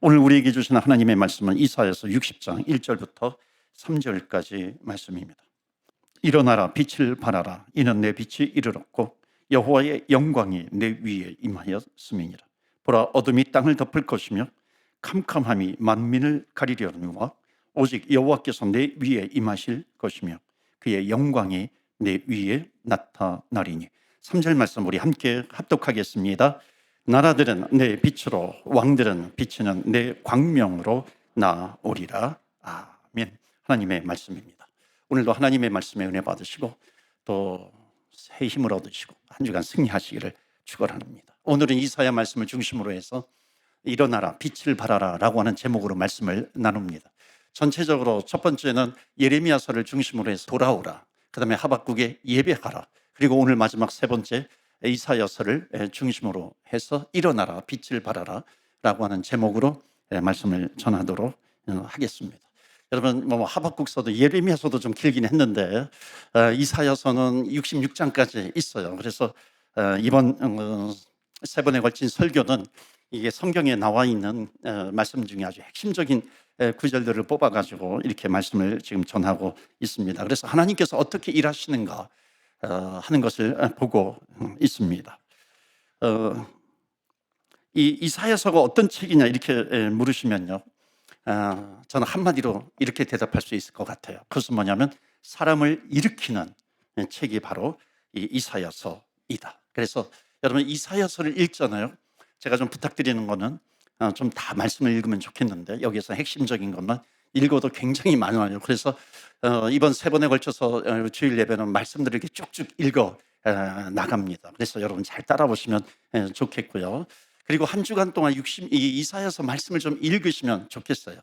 오늘 우리에게 주신 하나님의 말씀은 이사야서 60장 1절부터 3절까지 말씀입니다. 일어나라, 빛을 발하라. 이는 내 빛이 이르렀고 여호와의 영광이 내 위에 임하였음이니라. 보라, 어둠이 땅을 덮을 것이며 캄캄함이 만민을 가리려니와 오직 여호와께서 내 위에 임하실 것이며 그의 영광이 내 위에 나타나리니. 3절 말씀 우리 함께 합독하겠습니다. 나라들은 내 빛으로, 왕들은 비치는 내 광명으로 나오리라. 아멘. 하나님의 말씀입니다. 오늘도 하나님의 말씀에 은혜 받으시고 또 새 힘을 얻으시고 한 주간 승리하시기를 축원합니다. 오늘은 이사야 말씀을 중심으로 해서 일어나라, 빛을 발하라 라고 하는 제목으로 말씀을 나눕니다. 전체적으로 첫 번째는 예레미야서를 중심으로 해서 돌아오라, 그 다음에 하박국의 예배하라, 그리고 오늘 마지막 세 번째 이사야서를 중심으로 해서 일어나라, 빛을 발하라 라고 하는 제목으로 말씀을 전하도록 하겠습니다. 여러분, 하박국서도 예레미야서도 좀 길긴 했는데 이사야서는 66장까지 있어요. 그래서 이번 세 번에 걸친 설교는 이게 성경에 나와 있는 말씀 중에 아주 핵심적인 구절들을 뽑아가지고 이렇게 말씀을 지금 전하고 있습니다. 그래서 하나님께서 어떻게 일하시는가 하는 것을 보고 있습니다. 이 이사야서가 어떤 책이냐 이렇게 물으시면요, 저는 한마디로 이렇게 대답할 수 있을 것 같아요. 그것은 뭐냐면 사람을 일으키는 책이 바로 이 이사야서이다. 그래서 여러분, 이사야서를 읽잖아요. 제가 좀 부탁드리는 거는 좀 다 말씀을 읽으면 좋겠는데 여기서 핵심적인 것만 읽어도 굉장히 많아요. 그래서 이번 세 번에 걸쳐서 주일 예배는 말씀들을 이렇게 쭉쭉 읽어 나갑니다. 그래서 여러분 잘 따라보시면 좋겠고요. 그리고 한 주간 동안 이사야서 말씀을 좀 읽으시면 좋겠어요.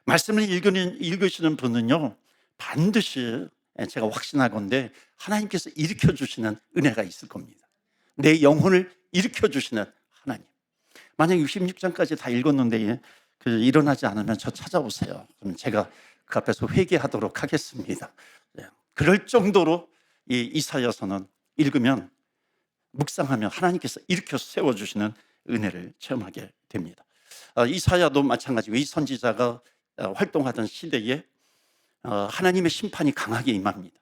말씀을 읽으시는 분은요, 반드시 제가 확신하건대 하나님께서 일으켜주시는 은혜가 있을 겁니다. 내 영혼을 일으켜주시는 하나님. 만약 66장까지 다 읽었는데 일어나지 않으면 저 찾아오세요. 그럼 제가 그 앞에서 회개하도록 하겠습니다. 그럴 정도로 이 이사야서는 읽으면, 묵상하면 하나님께서 일으켜 세워주시는 은혜를 체험하게 됩니다. 이사야도 마찬가지고 이 선지자가 활동하던 시대에 하나님의 심판이 강하게 임합니다.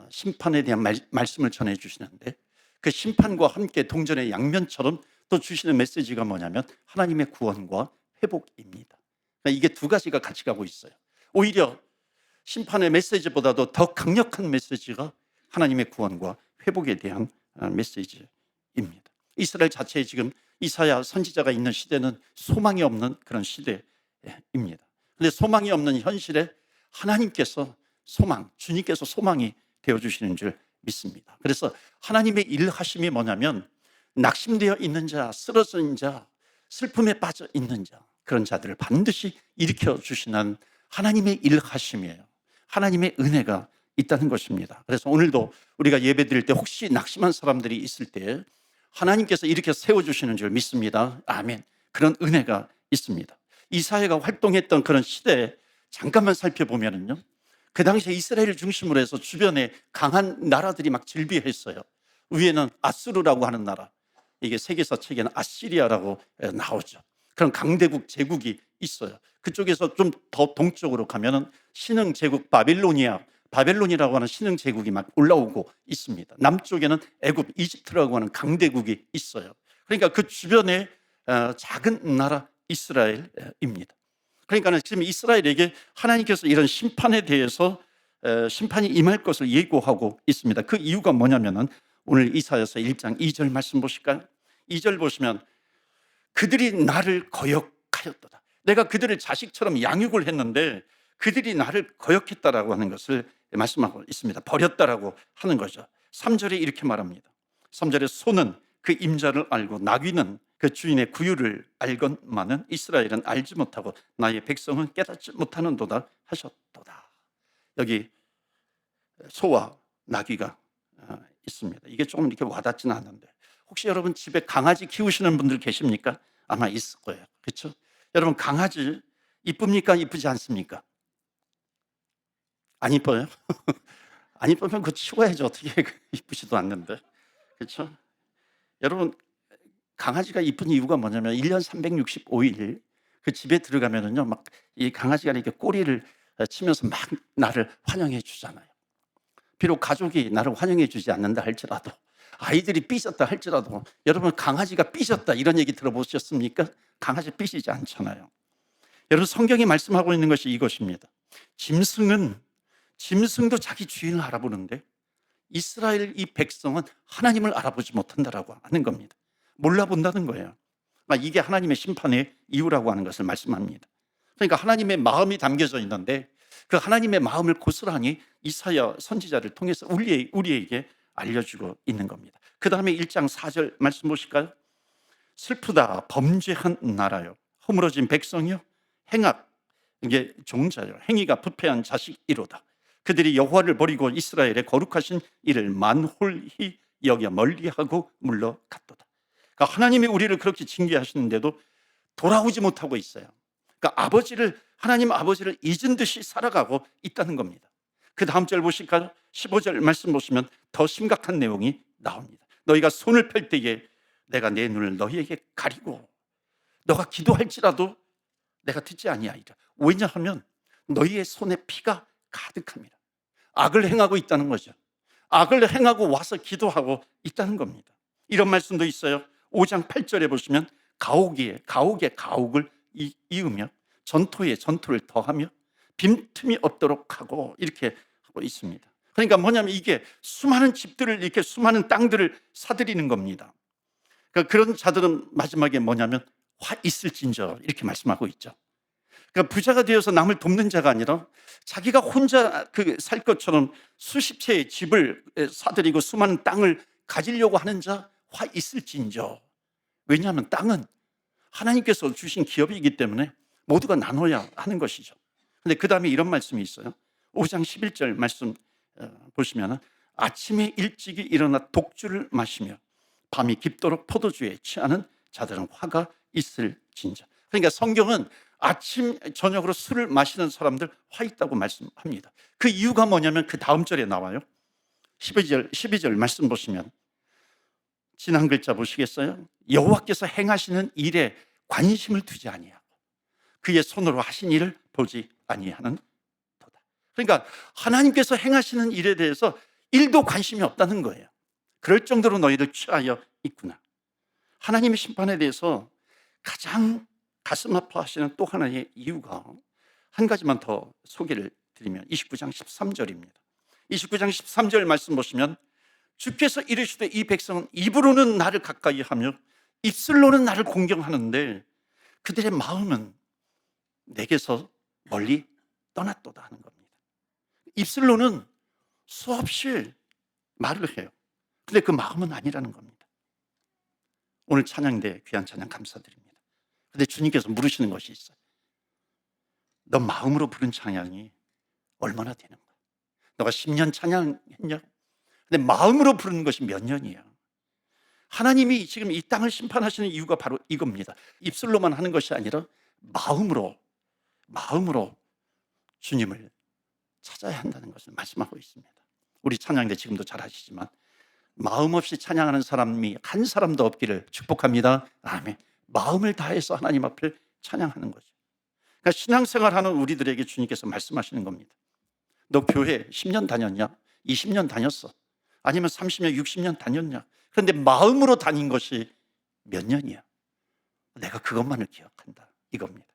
심판에 대한 말씀을 전해주시는데 그 심판과 함께 동전의 양면처럼 또 주시는 메시지가 뭐냐면 하나님의 구원과 회복입니다. 그러니까 이게 두 가지가 같이 가고 있어요. 오히려 심판의 메시지보다도 더 강력한 메시지가 하나님의 구원과 회복에 대한 메시지입니다. 이스라엘 자체에 지금 이사야 선지자가 있는 시대는 소망이 없는 그런 시대입니다. 그런데 소망이 없는 현실에 하나님께서 주님께서 소망이 되어주시는 줄 믿습니다. 그래서 하나님의 일하심이 뭐냐면 낙심되어 있는 자, 쓰러진 자, 슬픔에 빠져 있는 자, 그런 자들을 반드시 일으켜 주시는 하나님의 일하심이에요. 하나님의 은혜가 있다는 것입니다. 그래서 오늘도 우리가 예배 드릴 때 혹시 낙심한 사람들이 있을 때 하나님께서 이렇게 세워주시는 줄 믿습니다. 아멘. 그런 은혜가 있습니다. 이사야가 활동했던 그런 시대에 잠깐만 살펴보면요, 그 당시에 이스라엘을 중심으로 해서 주변에 강한 나라들이 막 질비했어요. 위에는 아수르라고 하는 나라, 이게 세계사 책에는 아시리아라고 나오죠. 그런 강대국 제국이 있어요. 그쪽에서 좀 더 동쪽으로 가면은 신흥 제국 바벨론이라고 하는 신흥 제국이 막 올라오고 있습니다. 남쪽에는 애굽, 이집트라고 하는 강대국이 있어요. 그러니까 그 주변에 작은 나라 이스라엘입니다. 그러니까 지금 이스라엘에게 하나님께서 이런 심판에 대해서 심판이 임할 것을 예고하고 있습니다. 그 이유가 뭐냐면은 오늘 이사야서 1장 2절 말씀 보실까요? 2절 보시면 그들이 나를 거역하였도다. 내가 그들을 자식처럼 양육을 했는데 그들이 나를 거역했다라고 하는 것을 말씀하고 있습니다. 버렸다라고 하는 거죠. 3절에 이렇게 말합니다. 3절에 소는 그 임자를 알고 나귀는 그 주인의 구유를 알건만은 이스라엘은 알지 못하고 나의 백성은 깨닫지 못하는도다 하셨도다. 여기 소와 나귀가 있습니다. 이게 조금 이렇게 와닿지는 않는데 혹시 여러분 집에 강아지 키우시는 분들 계십니까? 아마 있을 거예요. 그렇죠? 여러분, 강아지 이쁩니까? 이쁘지 않습니까? 안 이뻐요? 안 이쁘면 그거 치워야죠. 어떻게 이쁘지도 않는데. 그렇죠? 여러분, 강아지가 이쁜 이유가 뭐냐면 1년 365일 그 집에 들어가면은요, 막 이 강아지가 이렇게 꼬리를 치면서 막 나를 환영해 주잖아요. 비록 가족이 나를 환영해 주지 않는다 할지라도, 아이들이 삐졌다 할지라도, 여러분 강아지가 삐졌다 이런 얘기 들어보셨습니까? 강아지 삐지지 않잖아요. 여러분 성경이 말씀하고 있는 것이 이것입니다. 짐승도 자기 주인을 알아보는데 이스라엘 이 백성은 하나님을 알아보지 못한다라고 하는 겁니다. 몰라본다는 거예요. 이게 하나님의 심판의 이유라고 하는 것을 말씀합니다. 그러니까 하나님의 마음이 담겨져 있는데 그 하나님의 마음을 고스란히 이사야 선지자를 통해서 우리에게 알려주고 있는 겁니다. 그 다음에 1장 4절 말씀 보실까요? 슬프다 범죄한 나라요, 허물어진 백성이요, 행악, 이게 종자요, 행위가 부패한 자식이로다. 그들이 여호와를 버리고 이스라엘의 거룩하신 이를 만홀히 여겨 멀리하고 물러갔도다. 그러니까 하나님이 우리를 그렇게 징계하시는데도 돌아오지 못하고 있어요. 그러니까 하나님 아버지를 잊은 듯이 살아가고 있다는 겁니다. 그 다음 절 보실까요? 15절 말씀 보시면 더 심각한 내용이 나옵니다. 너희가 손을 펼 때에 내가 내 눈을 너희에게 가리고 너가 기도할지라도 내가 듣지 아니하리라. 왜냐하면 너희의 손에 피가 가득합니다. 악을 행하고 있다는 거죠. 악을 행하고 와서 기도하고 있다는 겁니다. 이런 말씀도 있어요. 5장 8절에 보시면 가옥에 가옥을 이으며 전토에 전토를 더하며 빈틈이 없도록 하고 이렇게 하고 있습니다. 그러니까 뭐냐면 이게 수많은 집들을, 이렇게 수많은 땅들을 사들이는 겁니다. 그러니까 그런 자들은 마지막에 뭐냐면 화 있을진저 이렇게 말씀하고 있죠. 그러니까 부자가 되어서 남을 돕는 자가 아니라 자기가 혼자 살 것처럼 수십 채의 집을 사들이고 수많은 땅을 가지려고 하는 자 화 있을진저. 왜냐하면 땅은 하나님께서 주신 기업이기 때문에 모두가 나눠야 하는 것이죠. 그런데 그 다음에 이런 말씀이 있어요. 5장 11절 말씀 보시면 아침에 일찍이 일어나 독주를 마시며 밤이 깊도록 포도주에 취하는 자들은 화가 있을진저. 그러니까 성경은 아침 저녁으로 술을 마시는 사람들 화 있다고 말씀합니다. 그 이유가 뭐냐면 그 다음 절에 나와요. 12절 말씀 보시면 지난 글자 보시겠어요? 여호와께서 행하시는 일에 관심을 두지 아니하고 그의 손으로 하신 일을 보지 아니하는 도다. 그러니까 하나님께서 행하시는 일에 대해서 1도 관심이 없다는 거예요. 그럴 정도로 너희를 취하여 있구나. 하나님의 심판에 대해서 가장 가슴 아파하시는 또 하나의 이유가 한 가지만 더 소개를 드리면 29장 13절입니다. 29장 13절 말씀 보시면 주께서 이르시되 이 백성은 입으로는 나를 가까이 하며 입술로는 나를 공경하는데 그들의 마음은 내게서 멀리 떠났도다 하는 겁니다. 입술로는 수없이 말을 해요. 근데 그 마음은 아니라는 겁니다. 오늘 찬양대 귀한 찬양 감사드립니다. 근데 주님께서 물으시는 것이 있어요. 너 마음으로 부른 찬양이 얼마나 되는 거야? 너가 10년 찬양했냐? 근데 마음으로 부르는 것이 몇 년이야? 하나님이 지금 이 땅을 심판하시는 이유가 바로 이겁니다. 입술로만 하는 것이 아니라 마음으로 주님을 찾아야 한다는 것을 말씀하고 있습니다. 우리 찬양대 지금도 잘 아시지만 마음 없이 찬양하는 사람이 한 사람도 없기를 축복합니다. 아멘. 마음을 다해서 하나님 앞에 찬양하는 거죠. 그러니까 신앙생활하는 우리들에게 주님께서 말씀하시는 겁니다. 너 교회 10년 다녔냐? 20년 다녔어. 아니면 30년, 60년 다녔냐? 그런데 마음으로 다닌 것이 몇 년이야? 내가 그것만을 기억한다 이겁니다.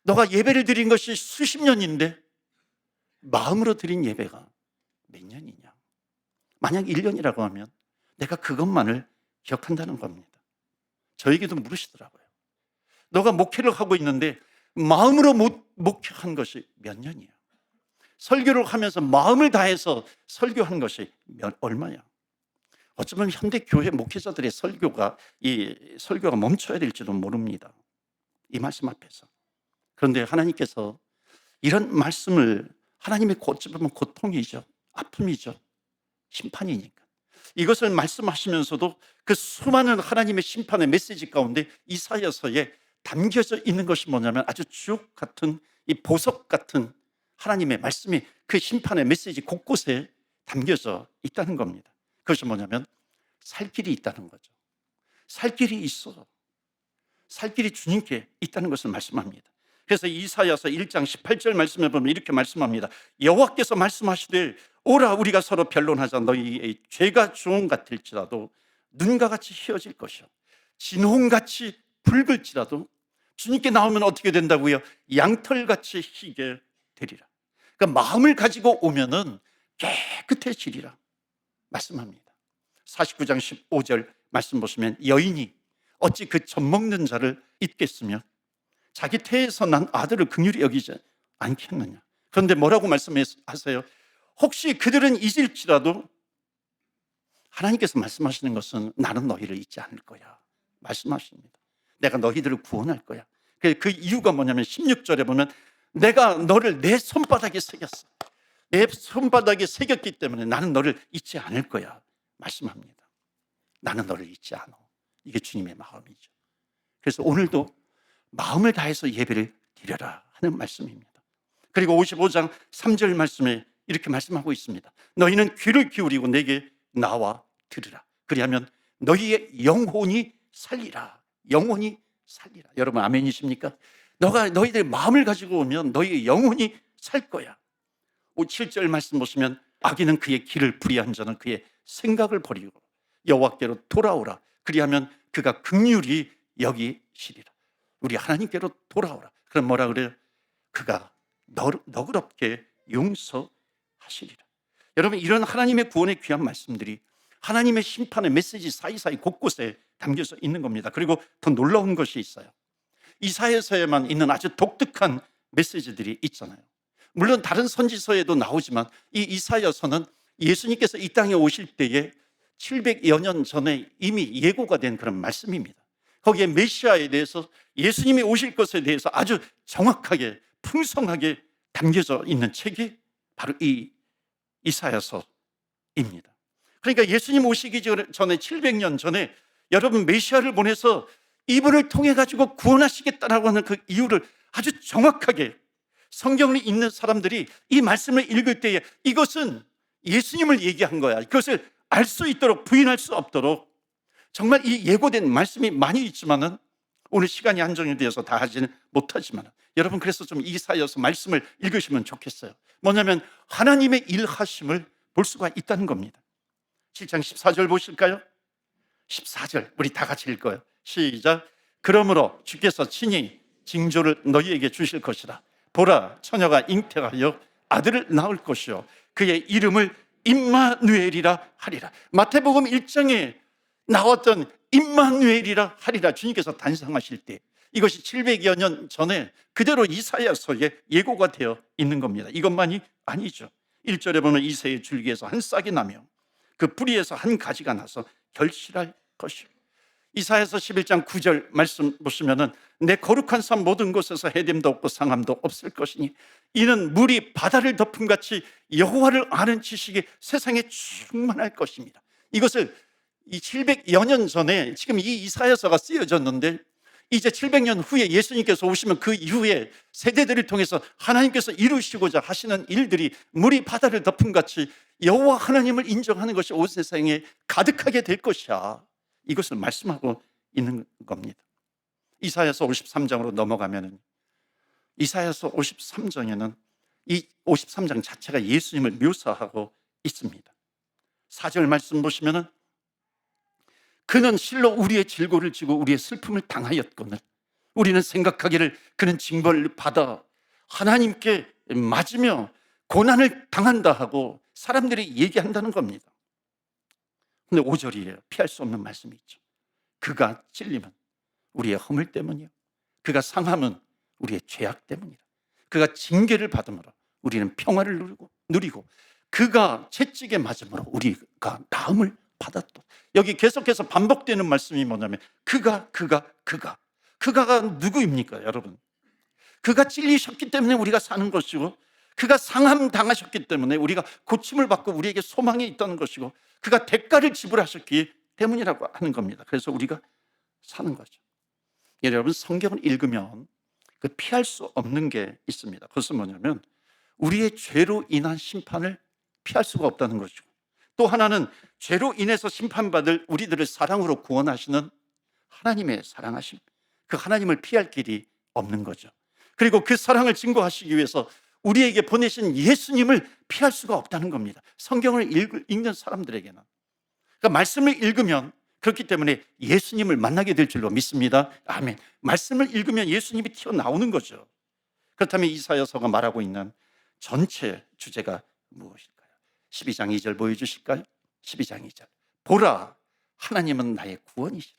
너가 예배를 드린 것이 수십 년인데 마음으로 드린 예배가 몇 년이냐? 만약 1년이라고 하면 내가 그것만을 기억한다는 겁니다. 저에게도 물으시더라고요. 너가 목회를 하고 있는데 마음으로 목회한 것이 몇 년이야? 설교를 하면서 마음을 다해서 설교한 것이 얼마야? 어쩌면 현대 교회 목회자들의 설교가 멈춰야 될지도 모릅니다. 이 말씀 앞에서. 그런데 하나님께서 이런 말씀을, 하나님의 어쩌면 고통이죠, 아픔이죠, 심판이니까 이것을 말씀하시면서도 그 수많은 하나님의 심판의 메시지 가운데 이사야서에 담겨져 있는 것이 뭐냐면 아주 주옥 같은, 이 보석 같은 하나님의 말씀이 그 심판의 메시지 곳곳에 담겨져 있다는 겁니다. 그것이 뭐냐면 살 길이 있다는 거죠. 살 길이 있어. 살 길이 주님께 있다는 것을 말씀합니다. 그래서 이사야서 1장 18절 말씀에 보면 이렇게 말씀합니다. 여호와께서 말씀하시되 오라 우리가 서로 변론하자. 너희의 죄가 주홍 같을지라도 눈과 같이 희어질 것이요 진홍같이 붉을지라도 주님께 나오면 어떻게 된다고요? 양털같이 희게 되리라. 그러니까 마음을 가지고 오면은 깨끗해지리라 말씀합니다. 49장 15절 말씀 보시면 여인이 어찌 그 젖먹는 자를 잊겠으며 자기 태에서 난 아들을 긍휼히 여기지 않겠느냐. 그런데 뭐라고 말씀하세요? 혹시 그들은 잊을지라도 하나님께서 말씀하시는 것은 나는 너희를 잊지 않을 거야 말씀하십니다. 내가 너희들을 구원할 거야. 그 이유가 뭐냐면 16절에 보면 내가 너를 내 손바닥에 새겼어. 내 손바닥에 새겼기 때문에 나는 너를 잊지 않을 거야 말씀합니다. 나는 너를 잊지 않아. 이게 주님의 마음이죠. 그래서 오늘도 마음을 다해서 예배를 드려라 하는 말씀입니다. 그리고 55장 3절 말씀에 이렇게 말씀하고 있습니다. 너희는 귀를 기울이고 내게 나와 들으라. 그리하면 너희의 영혼이 살리라. 영혼이 살리라. 여러분 아멘이십니까? 너희들 마음을 가지고 오면 너희의 영혼이 살 거야. 7절 말씀 보시면 악인은 그의 길을 불의한 자는 그의 생각을 버리고 여호와께로 돌아오라. 그리하면 그가 긍휼히 여기시리라. 우리 하나님께로 돌아오라. 그럼 뭐라 그래요? 그가 너그럽게 용서하시리라. 여러분 이런 하나님의 구원의 귀한 말씀들이 하나님의 심판의 메시지 사이사이 곳곳에 담겨져 있는 겁니다. 그리고 더 놀라운 것이 있어요. 이사야서에만 있는 아주 독특한 메시지들이 있잖아요. 물론 다른 선지서에도 나오지만 이 이사야서는 예수님께서 이 땅에 오실 때에 700여 년 전에 이미 예고가 된 그런 말씀입니다. 거기에 메시아에 대해서 예수님이 오실 것에 대해서 아주 정확하게 풍성하게 담겨져 있는 책이 바로 이 이사야서입니다. 그러니까 예수님 오시기 전에 700년 전에 여러분 메시아를 보내서 이분을 통해 가지고 구원하시겠다라고 하는 그 이유를 아주 정확하게 성경을 읽는 사람들이 이 말씀을 읽을 때에 이것은 예수님을 얘기한 거야. 그것을 알 수 있도록 부인할 수 없도록 정말 이 예고된 말씀이 많이 있지만은 오늘 시간이 한정이 되어서 다 하지는 못하지만 여러분 그래서 좀 이사야서 말씀을 읽으시면 좋겠어요. 뭐냐면 하나님의 일하심을 볼 수가 있다는 겁니다. 7장 14절 보실까요? 14절 우리 다 같이 읽어요. 시작. 그러므로 주께서 친히 징조를 너희에게 주실 것이라. 보라 처녀가 잉태하여 아들을 낳을 것이요 그의 이름을 임마누엘이라 하리라. 마태복음 1장에 나왔던 임마누엘이라 하리라. 주님께서 단상하실 때 이것이 700여 년 전에 그대로 이사야서에 예고가 되어 있는 겁니다. 이것만이 아니죠. 1절에 보면 이새의 줄기에서 한 싹이 나며 그 뿌리에서 한 가지가 나서 결실할 것이요. 이사야서 11장 9절 말씀 보시면은 내 거룩한 산 모든 곳에서 해됨도 없고 상함도 없을 것이니 이는 물이 바다를 덮음같이 여호와를 아는 지식이 세상에 충만할 것입니다. 이것을 이 700여 년 전에 지금 이 이사야서가 쓰여졌는데 이제 700년 후에 예수님께서 오시면 그 이후에 세대들을 통해서 하나님께서 이루시고자 하시는 일들이 물이 바다를 덮음같이 여호와 하나님을 인정하는 것이 온 세상에 가득하게 될 것이야. 이것을 말씀하고 있는 겁니다. 이사야서 53장으로 넘어가면 이사야서 53장에는 이 53장 자체가 예수님을 묘사하고 있습니다. 4절 말씀 보시면은 그는 실로 우리의 질고를 지고 우리의 슬픔을 당하였거늘 우리는 생각하기를 그는 징벌을 받아 하나님께 맞으며 고난을 당한다 하고 사람들이 얘기한다는 겁니다. 근데 5절이에요. 피할 수 없는 말씀이 있죠. 그가 찔림은 우리의 허물 때문이요 그가 상함은 우리의 죄악 때문이라. 그가 징계를 받음으로 우리는 평화를 누리고 그가 채찍에 맞음으로 우리가 나음을 받았다. 여기 계속해서 반복되는 말씀이 뭐냐면 그가 누구입니까 여러분? 그가 찔리셨기 때문에 우리가 사는 것이고 그가 상함 당하셨기 때문에 우리가 고침을 받고 우리에게 소망이 있다는 것이고 그가 대가를 지불하셨기 때문이라고 하는 겁니다. 그래서 우리가 사는 거죠. 여러분 성경을 읽으면 그 피할 수 없는 게 있습니다. 그것은 뭐냐면 우리의 죄로 인한 심판을 피할 수가 없다는 것이고 또 하나는 죄로 인해서 심판받을 우리들을 사랑으로 구원하시는 하나님의 사랑하심 그 하나님을 피할 길이 없는 거죠. 그리고 그 사랑을 증거하시기 위해서 우리에게 보내신 예수님을 피할 수가 없다는 겁니다. 성경을 읽는 사람들에게는. 그러니까 말씀을 읽으면, 그렇기 때문에 예수님을 만나게 될 줄로 믿습니다. 아멘. 말씀을 읽으면 예수님이 튀어나오는 거죠. 그렇다면 이사야서가 말하고 있는 전체 주제가 무엇일까요? 12장 2절 보여주실까요? 12장 2절. 보라, 하나님은 나의 구원이시라.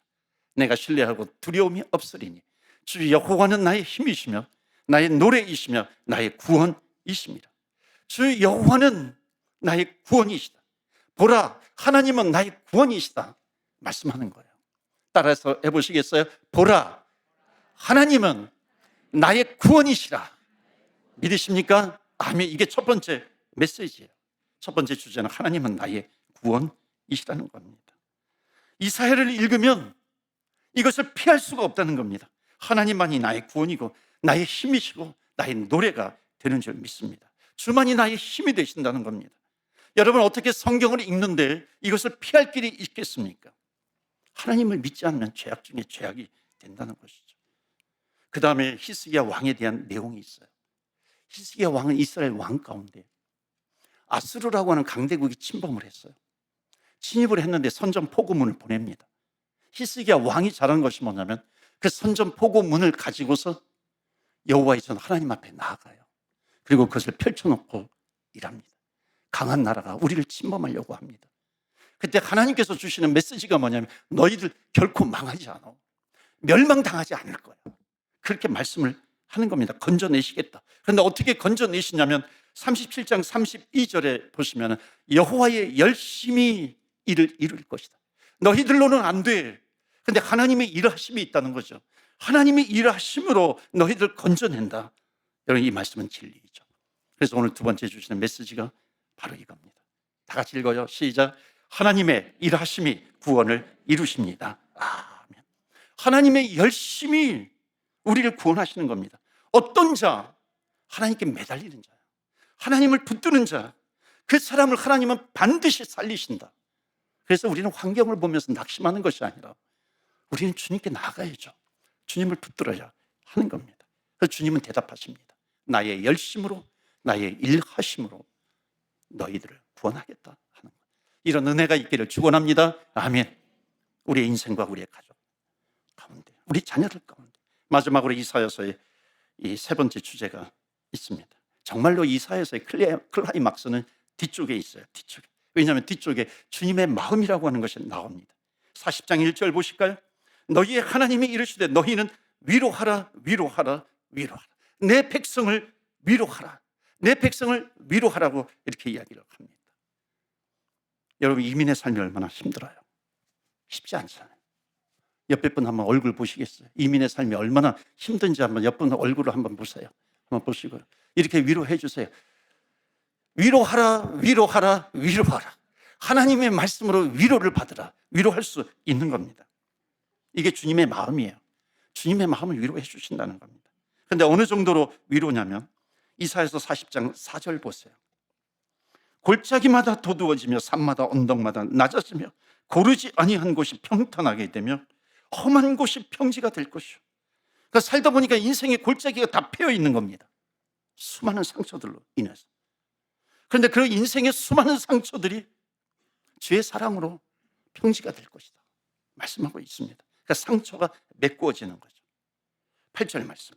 내가 신뢰하고 두려움이 없으리니 주 여호와는 나의 힘이시며 나의 노래이시며 나의 구원이십니다. 주 여호와는 나의 구원이시다. 보라, 하나님은 나의 구원이시다 말씀하는 거예요. 따라서 해보시겠어요? 보라, 하나님은 나의 구원이시라. 믿으십니까? 아멘. 이게 첫 번째 메시지예요. 첫 번째 주제는 하나님은 나의 구원이시라는 겁니다. 이사야를 읽으면 이것을 피할 수가 없다는 겁니다. 하나님만이 나의 구원이고 나의 힘이시고 나의 노래가 되는 줄 믿습니다. 주만이 나의 힘이 되신다는 겁니다. 여러분, 어떻게 성경을 읽는데 이것을 피할 길이 있겠습니까? 하나님을 믿지 않으면 죄악 중에 죄악이 된다는 것이죠. 그 다음에 히스기야 왕에 대한 내용이 있어요. 히스기야 왕은 이스라엘 왕 가운데 아수르라고 하는 강대국이 침범을 했어요. 침입을 했는데 선전포고문을 보냅니다. 히스기야 왕이 잘한 것이 뭐냐면 그 선전포고문을 가지고서 여호와의 전 하나님 앞에 나아가요. 그리고 그것을 펼쳐놓고 일합니다. 강한 나라가 우리를 침범하려고 합니다. 그때 하나님께서 주시는 메시지가 뭐냐면 너희들 결코 망하지 않아. 멸망당하지 않을 거야. 그렇게 말씀을 하는 겁니다. 건져내시겠다. 그런데 어떻게 건져내시냐면 37장 32절에 보시면 여호와의 열심히 일을 이룰 것이다. 너희들로는 안 돼. 근데 하나님의 일하심이 있다는 거죠. 하나님의 일하심으로 너희들 건져낸다. 여러분, 이 말씀은 진리이죠. 그래서 오늘 두 번째 주시는 메시지가 바로 이겁니다. 다 같이 읽어요. 시작. 하나님의 일하심이 구원을 이루십니다. 아멘. 하나님의 열심히 우리를 구원하시는 겁니다. 어떤 자? 하나님께 매달리는 자예요. 하나님을 붙드는 자, 그 사람을 하나님은 반드시 살리신다. 그래서 우리는 환경을 보면서 낙심하는 것이 아니라 우리는 주님께 나아가야죠. 주님을 붙들어야 하는 겁니다. 그래서 주님은 대답하십니다. 나의 열심으로, 나의 일하심으로 너희들을 구원하겠다 하는 거예요. 이런 은혜가 있기를 축원합니다. 아멘. 우리의 인생과 우리의 가족 가운데, 우리 자녀들 가운데. 마지막으로 이사야서의 이 세 번째 주제가 있습니다. 정말로 이사야서의 클라이막스는 뒤쪽에 있어요. 뒤쪽에. 왜냐하면 뒤쪽에 주님의 마음이라고 하는 것이 나옵니다. 40장 1절 보실까요? 너희의 하나님이 이르시되 너희는 위로하라, 위로하라, 위로하라. 내 백성을 위로하라. 내 백성을 위로하라고 이렇게 이야기를 합니다. 여러분, 이민의 삶이 얼마나 힘들어요. 쉽지 않잖아요. 옆에 분 한번 얼굴 보시겠어요? 이민의 삶이 얼마나 힘든지 한번 옆 분 얼굴을 한번 보세요. 한번 보시고요. 이렇게 위로해 주세요. 위로하라, 위로하라, 위로하라. 하나님의 말씀으로 위로를 받으라. 위로할 수 있는 겁니다. 이게 주님의 마음이에요. 주님의 마음을 위로해 주신다는 겁니다. 그런데 어느 정도로 위로냐면 이사야서 40장 4절 보세요. 골짜기마다 도두어지며 산마다 언덕마다 낮아지며 고르지 아니한 곳이 평탄하게 되며 험한 곳이 평지가 될 것이요. 그러니까 살다 보니까 인생의 골짜기가 다 패여 있는 겁니다. 수많은 상처들로 인해서. 그런데 그 인생의 수많은 상처들이 주의 사랑으로 평지가 될 것이다 말씀하고 있습니다. 그러니까 상처가 메꾸어지는 거죠. 8절 말씀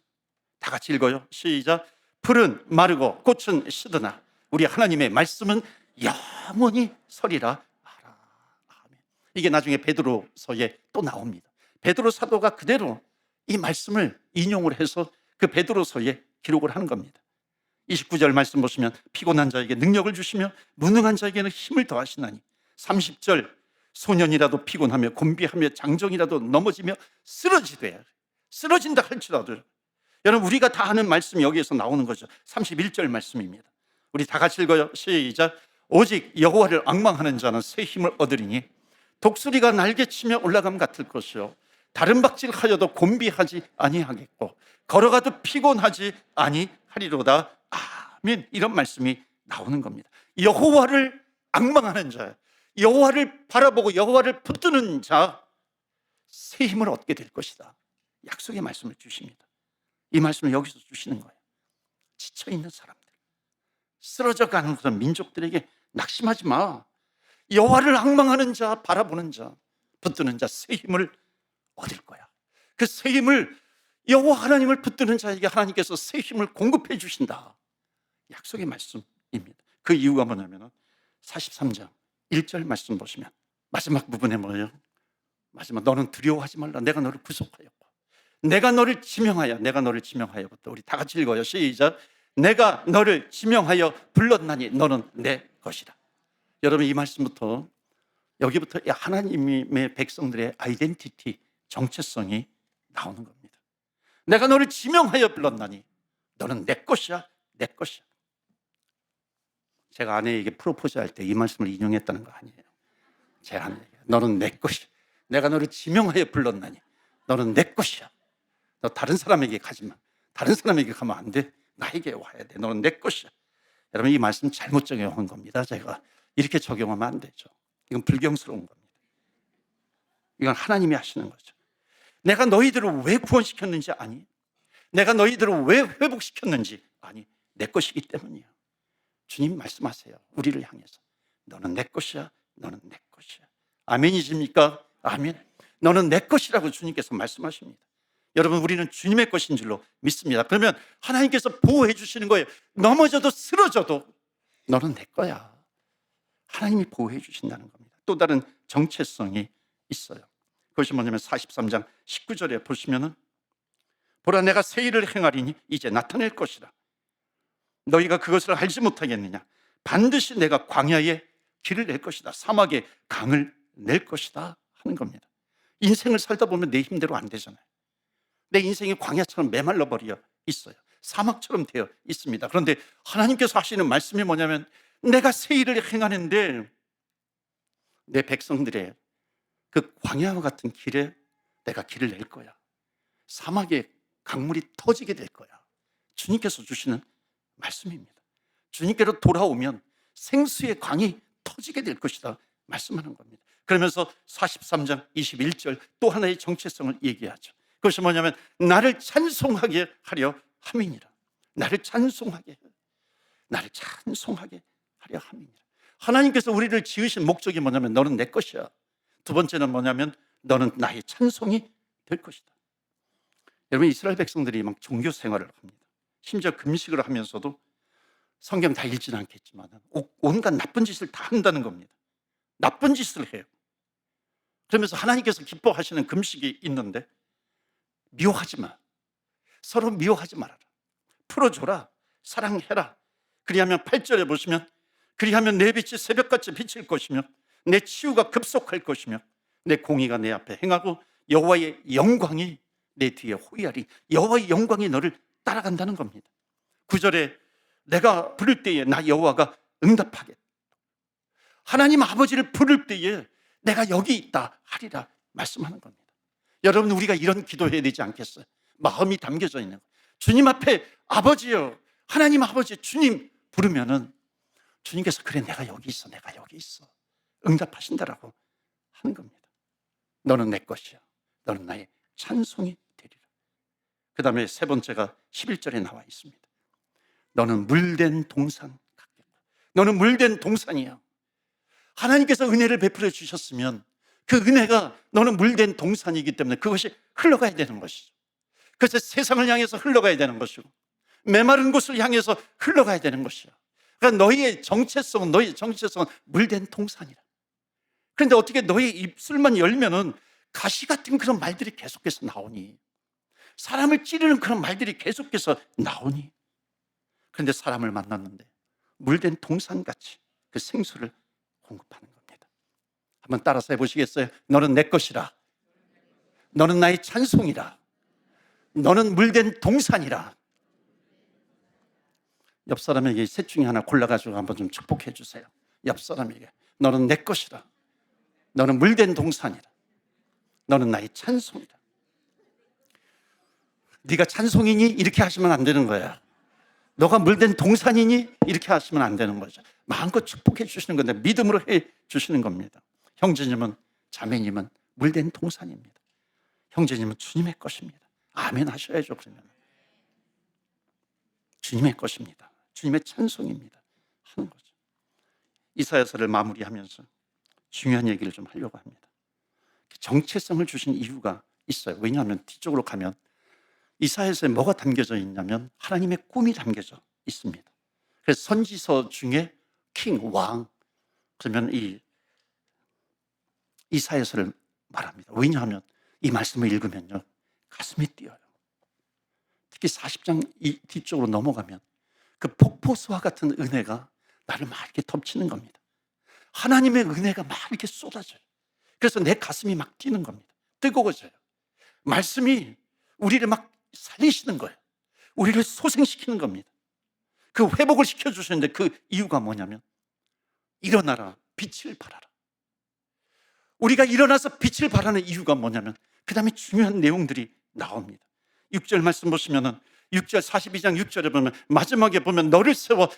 다 같이 읽어요. 시작. 풀은 마르고 꽃은 시드나 우리 하나님의 말씀은 영원히 서리라 하라. 아멘. 이게 나중에 베드로서에 또 나옵니다. 베드로 사도가 그대로 이 말씀을 인용을 해서 그 베드로서에 기록을 하는 겁니다. 29절 말씀 보시면 피곤한 자에게 능력을 주시며 무능한 자에게는 힘을 더하시나니 30절 소년이라도 피곤하며 곤비하며 장정이라도 넘어지며 쓰러진다 할지라도 여러분 우리가 다 아는 말씀이 여기에서 나오는 거죠. 31절 말씀입니다. 우리 다 같이 읽어요. 시작. 오직 여호와를 앙망하는 자는 새 힘을 얻으리니 독수리가 날개치며 올라감 같을 것이요 다른 박질하여도 곤비하지 아니하겠고 걸어가도 피곤하지 아니하리로다. 아멘. 이런 말씀이 나오는 겁니다. 여호와를 앙망하는 자, 여호와를 바라보고 여호와를 붙드는 자 새 힘을 얻게 될 것이다 약속의 말씀을 주십니다. 이 말씀을 여기서 주시는 거예요. 지쳐있는 사람들, 쓰러져가는 그런 민족들에게 낙심하지 마. 여호와를 앙망하는 자, 바라보는 자, 붙드는 자 새 힘을 얻을 거야. 그 새 힘을, 여호와 하나님을 붙드는 자에게 하나님께서 새 힘을 공급해 주신다. 약속의 말씀입니다. 그 이유가 뭐냐면 43장 1절 말씀 보시면 마지막 부분에 뭐예요? 마지막, 너는 두려워하지 말라. 내가 너를 구속하였고 내가 너를 지명하여부터 우리 다 같이 읽어요. 시작. 내가 너를 지명하여 불렀나니 너는 내 것이라. 여러분, 이 말씀부터, 여기부터 하나님의 백성들의 아이덴티티, 정체성이 나오는 겁니다. 내가 너를 지명하여 불렀나니 너는 내 것이야, 내 것이야. 제가 아내에게 프로포즈 할 때 이 말씀을 인용했다는 거 아니에요. 제 아내에게 너는 내 것이야. 내가 너를 지명하여 불렀나니 너는 내 것이야. 너 다른 사람에게 가지 마. 다른 사람에게 가면 안 돼. 나에게 와야 돼. 너는 내 것이야. 여러분, 이 말씀 잘못 적용한 겁니다. 제가 이렇게 적용하면 안 되죠. 이건 불경스러운 겁니다. 이건 하나님이 하시는 거죠. 내가 너희들을 왜 구원시켰는지 아니, 내가 너희들을 왜 회복시켰는지 아니, 내 것이기 때문이야. 주님 말씀하세요. 우리를 향해서 너는 내 것이야. 너는 내 것이야. 아멘이십니까? 아멘. 너는 내 것이라고 주님께서 말씀하십니다. 여러분, 우리는 주님의 것인 줄로 믿습니다. 그러면 하나님께서 보호해 주시는 거예요. 넘어져도 쓰러져도 너는 내 거야. 하나님이 보호해 주신다는 겁니다. 또 다른 정체성이 있어요. 그것이 뭐냐면 43장 19절에 보시면은 보라, 내가 새 일을 행하리니 이제 나타낼 것이라. 너희가 그것을 알지 못하겠느냐. 반드시 내가 광야에 길을 낼 것이다. 사막에 강을 낼 것이다 하는 겁니다. 인생을 살다 보면 내 힘대로 안 되잖아요. 내 인생이 광야처럼 메말라 버려 있어요. 사막처럼 되어 있습니다. 그런데 하나님께서 하시는 말씀이 뭐냐면 내가 새 일을 행하는데 내 백성들의 그 광야와 같은 길에 내가 길을 낼 거야. 사막에 강물이 터지게 될 거야. 주님께서 주시는 말씀입니다. 주님께로 돌아오면 생수의 강이 터지게 될 것이다 말씀하는 겁니다. 그러면서 43장 21절 또 하나의 정체성을 얘기하죠. 그것이 뭐냐면 나를 찬송하게 하려 함이니라. 나를 찬송하게 하려 함이니라. 하나님께서 우리를 지으신 목적이 뭐냐면 너는 내 것이야. 두 번째는 뭐냐면 너는 나의 찬송이 될 것이다. 여러분, 이스라엘 백성들이 막 종교 생활을 합니다. 심지어 금식을 하면서도 성경 다 읽지는 않겠지만 온갖 나쁜 짓을 다 한다는 겁니다. 나쁜 짓을 해요. 그러면서 하나님께서 기뻐하시는 금식이 있는데 미워하지 마. 서로 미워하지 말아라. 풀어줘라. 사랑해라. 그리하면 8절에 보시면 그리하면 내 빛이 새벽같이 비칠 것이며 내 치유가 급속할 것이며 내 공의가 내 앞에 행하고 여호와의 영광이 내 뒤에 호위하리. 여호와의 영광이 너를 따라간다는 겁니다. 9절에 내가 부를 때에 나 여호와가 응답하겠다. 하나님 아버지를 부를 때에 내가 여기 있다 하리라 말씀하는 겁니다. 여러분, 우리가 이런 기도해야 되지 않겠어요? 마음이 담겨져 있는 거예요. 주님 앞에 아버지요, 하나님 아버지, 주님 부르면은 주님께서 그래 내가 여기 있어, 내가 여기 있어 응답하신다라고 하는 겁니다. 너는 내 것이야. 너는 나의 찬송이 되리라. 그 다음에 세 번째가 11절에 나와 있습니다. 너는 물된 동산 같겠다. 너는 물된 동산이야. 하나님께서 은혜를 베풀어 주셨으면 그 은혜가 너는 물된 동산이기 때문에 그것이 흘러가야 되는 것이죠. 그래서 세상을 향해서 흘러가야 되는 것이고 메마른 곳을 향해서 흘러가야 되는 것이야. 그러니까 너희의 정체성은 물된 동산이라. 그런데 어떻게 너의 입술만 열면은 가시 같은 그런 말들이 계속해서 나오니, 사람을 찌르는 그런 말들이 계속해서 나오니. 그런데 사람을 만났는데 물된 동산같이 그 생수를 공급하는 겁니다. 한번 따라서 해보시겠어요? 너는 내 것이라. 너는 나의 찬송이라. 너는 물된 동산이라. 옆 사람에게 셋 중에 하나 골라가지고 한번 좀 축복해 주세요. 옆 사람에게 너는 내 것이라. 너는 물된 동산이라. 너는 나의 찬송이라. 네가 찬송이니? 이렇게 하시면 안 되는 거야. 너가 물된 동산이니? 이렇게 하시면 안 되는 거죠. 마음껏 축복해 주시는 건데 믿음으로 해 주시는 겁니다. 형제님은, 자매님은 물된 동산입니다. 형제님은 주님의 것입니다. 아멘 하셔야죠. 그러면 주님의 것입니다. 주님의 찬송입니다. 하는 거죠. 이사야서를 마무리하면서 중요한 얘기를 좀 하려고 합니다. 정체성을 주신 이유가 있어요. 왜냐하면 뒤쪽으로 가면 이사야서에 뭐가 담겨져 있냐면 하나님의 꿈이 담겨져 있습니다. 그래서 선지서 중에 킹, 왕, 그러면 이 이사야서를 말합니다. 왜냐하면 이 말씀을 읽으면요 가슴이 뛰어요. 특히 40장 이 뒤쪽으로 넘어가면 그 폭포수와 같은 은혜가 나를 막 이렇게 덮치는 겁니다. 하나님의 은혜가 막 이렇게 쏟아져요. 그래서 내 가슴이 막 뛰는 겁니다. 뜨거워져요. 말씀이 우리를 막 살리시는 거예요. 우리를 소생시키는 겁니다. 그 회복을 시켜주셨는데 그 이유가 뭐냐면 일어나라, 빛을 발하라. 우리가 일어나서 빛을 발하는 이유가 뭐냐면 그 다음에 중요한 내용들이 나옵니다. 6절 말씀 보시면은 6절 42장 6절에 보면 마지막에 보면 너를 세워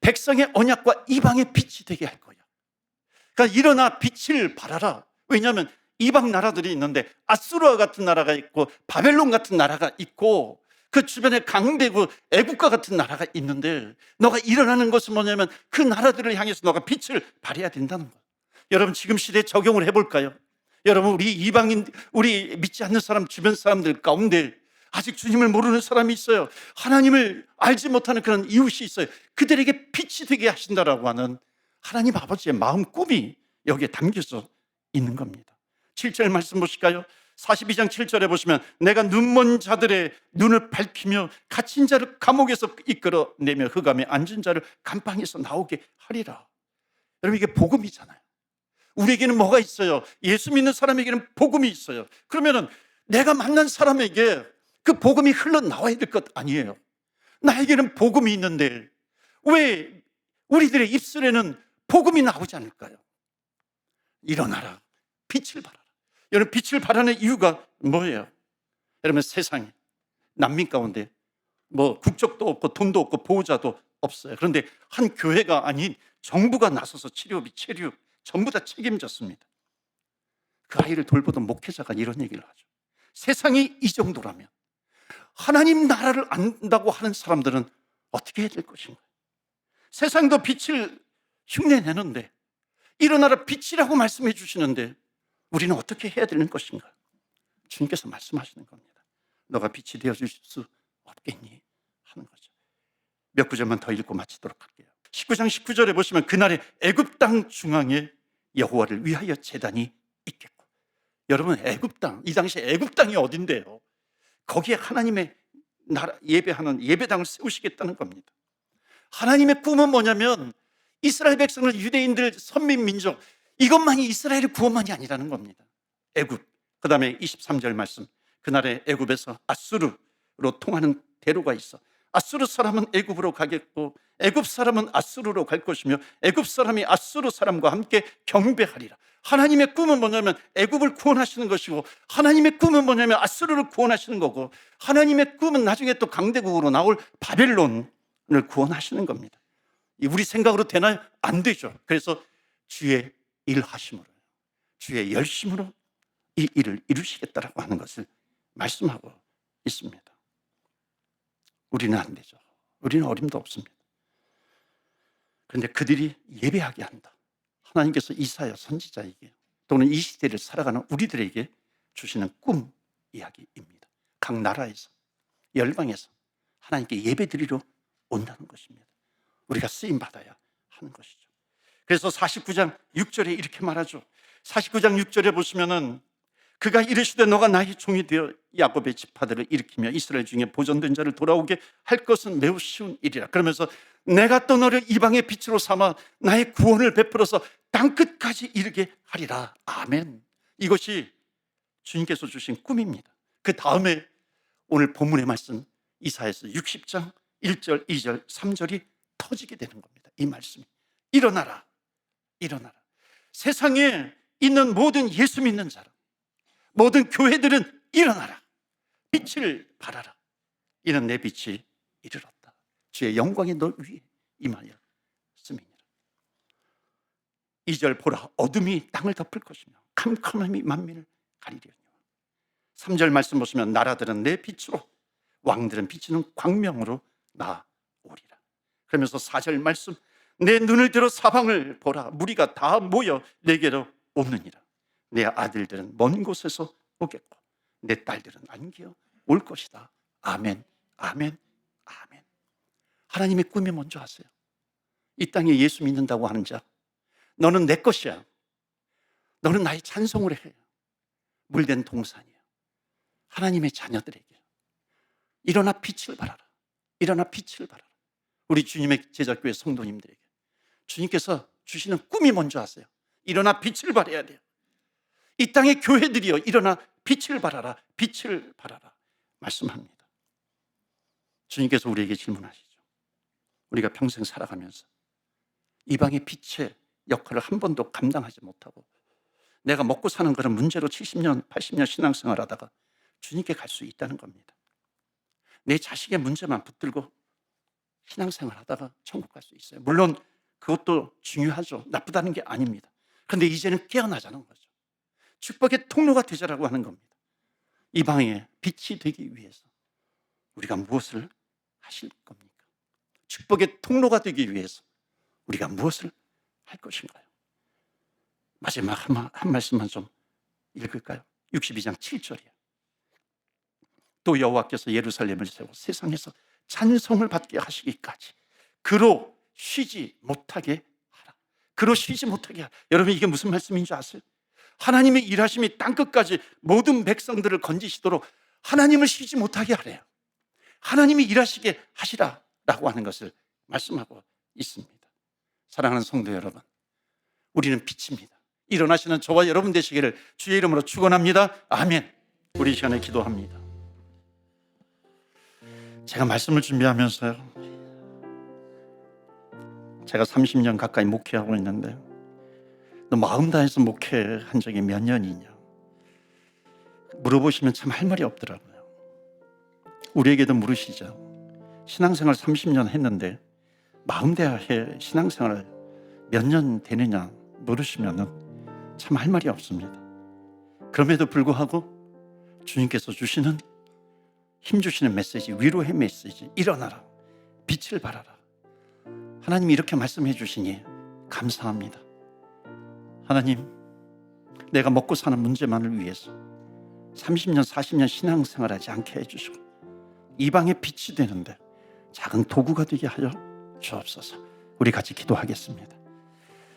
백성의 언약과 이방의 빛이 되게 할 거야. 그러니까 일어나 빛을 발하라. 왜냐하면 이방 나라들이 있는데 아수르와 같은 나라가 있고 바벨론 같은 나라가 있고 그 주변에 강대국 애국과 같은 나라가 있는데 너가 일어나는 것은 뭐냐면 그 나라들을 향해서 너가 빛을 발해야 된다는 거예요. 여러분 지금 시대에 적용을 해볼까요? 여러분 우리 이방인, 우리 믿지 않는 사람 주변 사람들 가운데 아직 주님을 모르는 사람이 있어요. 하나님을 알지 못하는 그런 이웃이 있어요. 그들에게 빛이 되게 하신다라고 하는 하나님 아버지의 마음 꿈이 여기에 담겨져 있는 겁니다. 7절 말씀 보실까요? 42장 7절에 보시면 내가 눈먼 자들의 눈을 밝히며 갇힌 자를 감옥에서 이끌어내며 흑암에 앉은 자를 감방에서 나오게 하리라. 여러분 이게 복음이잖아요. 우리에게는 뭐가 있어요? 예수 믿는 사람에게는 복음이 있어요. 그러면은 내가 만난 사람에게 그 복음이 흘러나와야 될 것 아니에요. 나에게는 복음이 있는데 왜 우리들의 입술에는 복음이 나오지 않을까요? 일어나라, 빛을 발하라. 여러분 빛을 발하는 이유가 뭐예요? 여러분 세상에 난민 가운데 뭐 국적도 없고 돈도 없고 보호자도 없어요. 그런데 한 교회가 아닌 정부가 나서서 치료비, 체류 전부 다 책임졌습니다. 그 아이를 돌보던 목회자가 이런 얘기를 하죠. 세상이 이 정도라면 하나님 나라를 안다고 하는 사람들은 어떻게 해야 될 것인가? 세상도 빛을 흉내내는데 일어나라 빛이라고 말씀해 주시는데 우리는 어떻게 해야 되는 것인가? 주님께서 말씀하시는 겁니다. 너가 빛이 되어줄 수 없겠니? 하는 거죠. 몇 구절만 더 읽고 마치도록 할게요. 19장 19절에 보시면 그날에 애굽 땅 중앙에 여호와를 위하여 제단이 있겠고. 여러분 애굽 땅, 이 당시에 애굽 땅이 어딘데요? 거기에 하나님의 나라 예배하는 예배당을 세우시겠다는 겁니다. 하나님의 꿈은 뭐냐면 이스라엘 백성을 유대인들 선민 민족 이것만이 이스라엘의 구원만이 아니라는 겁니다. 애굽. 그 다음에 23절 말씀 그날에 애굽에서 아수르로 통하는 대로가 있어 아수르 사람은 애굽으로 가겠고 애굽 사람은 아수르로 갈 것이며 애굽 사람이 아수르 사람과 함께 경배하리라. 하나님의 꿈은 뭐냐면 애굽을 구원하시는 것이고 하나님의 꿈은 뭐냐면 아수르를 구원하시는 거고 하나님의 꿈은 나중에 또 강대국으로 나올 바벨론을 구원하시는 겁니다. 우리 생각으로 되나요? 안 되죠. 그래서 주의 일하심으로 주의 열심으로 이 일을 이루시겠다라고 하는 것을 말씀하고 있습니다. 우리는 안 되죠. 우리는 어림도 없습니다. 그런데 그들이 예배하게 한다. 하나님께서 이사야 선지자에게 또는 이 시대를 살아가는 우리들에게 주시는 꿈 이야기입니다. 각 나라에서 열방에서 하나님께 예배드리러 온다는 것입니다. 우리가 쓰임 받아야 하는 것이죠. 그래서 49장 6절에 이렇게 말하죠. 49장 6절에 보시면은 그가 이르시되 너가 나의 종이 되어 야곱의 지파들을 일으키며 이스라엘 중에 보존된 자를 돌아오게 할 것은 매우 쉬운 일이라. 그러면서 내가 또 너를 이방의 빛으로 삼아 나의 구원을 베풀어서 땅끝까지 이르게 하리라. 아멘. 이것이 주님께서 주신 꿈입니다. 그 다음에 오늘 본문의 말씀 이사야서 60장 1절, 2절, 3절이 터지게 되는 겁니다. 이 말씀이 일어나라, 일어나라. 세상에 있는 모든 예수 믿는 자라 모든 교회들은 일어나라. 빛을 발하라. 이는 내 빛이 이르렀다. 주의 영광이 너 위에 임하여 씀이니라. 2절 보라 어둠이 땅을 덮을 것이며 캄캄함이 만민을 가리려니와 3절 말씀 보시면 나라들은 내 빛으로, 왕들은 비치는 광명으로 나오리라. 그러면서 4절 말씀, 내 눈을 들어 사방을 보라. 무리가 다 모여 내게로 오느니라. 내 아들들은 먼 곳에서 오겠고 내 딸들은 안기어 올 것이다. 아멘, 아멘, 아멘. 하나님의 꿈이 뭔지 아세요? 이 땅에 예수 믿는다고 하는 자, 너는 내 것이야. 너는 나의 찬송을 해. 물된 동산이야. 하나님의 자녀들에게 일어나 빛을 발하라. 일어나 빛을 발하라. 우리 주님의 제자교회 성도님들에게 주님께서 주시는 꿈이 뭔지 아세요? 일어나 빛을 발해야 돼요. 이 땅의 교회들이여 일어나 빛을 발하라. 빛을 발하라 말씀합니다. 주님께서 우리에게 질문하시죠. 우리가 평생 살아가면서 이방의 빛의 역할을 한 번도 감당하지 못하고 내가 먹고 사는 그런 문제로 70년, 80년 신앙생활 하다가 주님께 갈 수 있다는 겁니다. 내 자식의 문제만 붙들고 신앙생활 하다가 천국 갈 수 있어요. 물론 그것도 중요하죠. 나쁘다는 게 아닙니다. 그런데 이제는 깨어나자는 거죠. 축복의 통로가 되자라고 하는 겁니다. 이방의 빛이 되기 위해서 우리가 무엇을 하실 겁니까? 축복의 통로가 되기 위해서 우리가 무엇을 할 것인가요? 마지막 한 말씀만 좀 읽을까요? 62장 7절이에요. 또 여호와께서 예루살렘을 세워 세상에서 찬송을 받게 하시기까지 그로 쉬지 못하게 하라. 그로 쉬지 못하게 하라. 여러분, 이게 무슨 말씀인 줄 아세요? 하나님의 일하심이 땅끝까지 모든 백성들을 건지시도록 하나님을 쉬지 못하게 하래요. 하나님이 일하시게 하시라라고 하는 것을 말씀하고 있습니다. 사랑하는 성도 여러분, 우리는 빛입니다. 일어나시는 저와 여러분 되시기를 주의 이름으로 축원합니다. 아멘. 우리 이 시간에 기도합니다. 제가 말씀을 준비하면서요, 제가 30년 가까이 목회하고 있는데 너 마음 다해서 목회한 적이 몇 년이냐 물어보시면 참 할 말이 없더라고요. 우리에게도 물으시죠. 신앙생활 30년 했는데 마음 다해 신앙생활 몇 년 되느냐 물으시면 참 할 말이 없습니다. 그럼에도 불구하고 주님께서 주시는 힘 주시는 메시지, 위로의 메시지, 일어나라, 빛을 발하라. 하나님이 이렇게 말씀해 주시니 감사합니다. 하나님, 내가 먹고 사는 문제만을 위해서 30년, 40년 신앙생활하지 않게 해주시고 이방의 빛이 되는데 작은 도구가 되게 하여 주옵소서. 우리 같이 기도하겠습니다.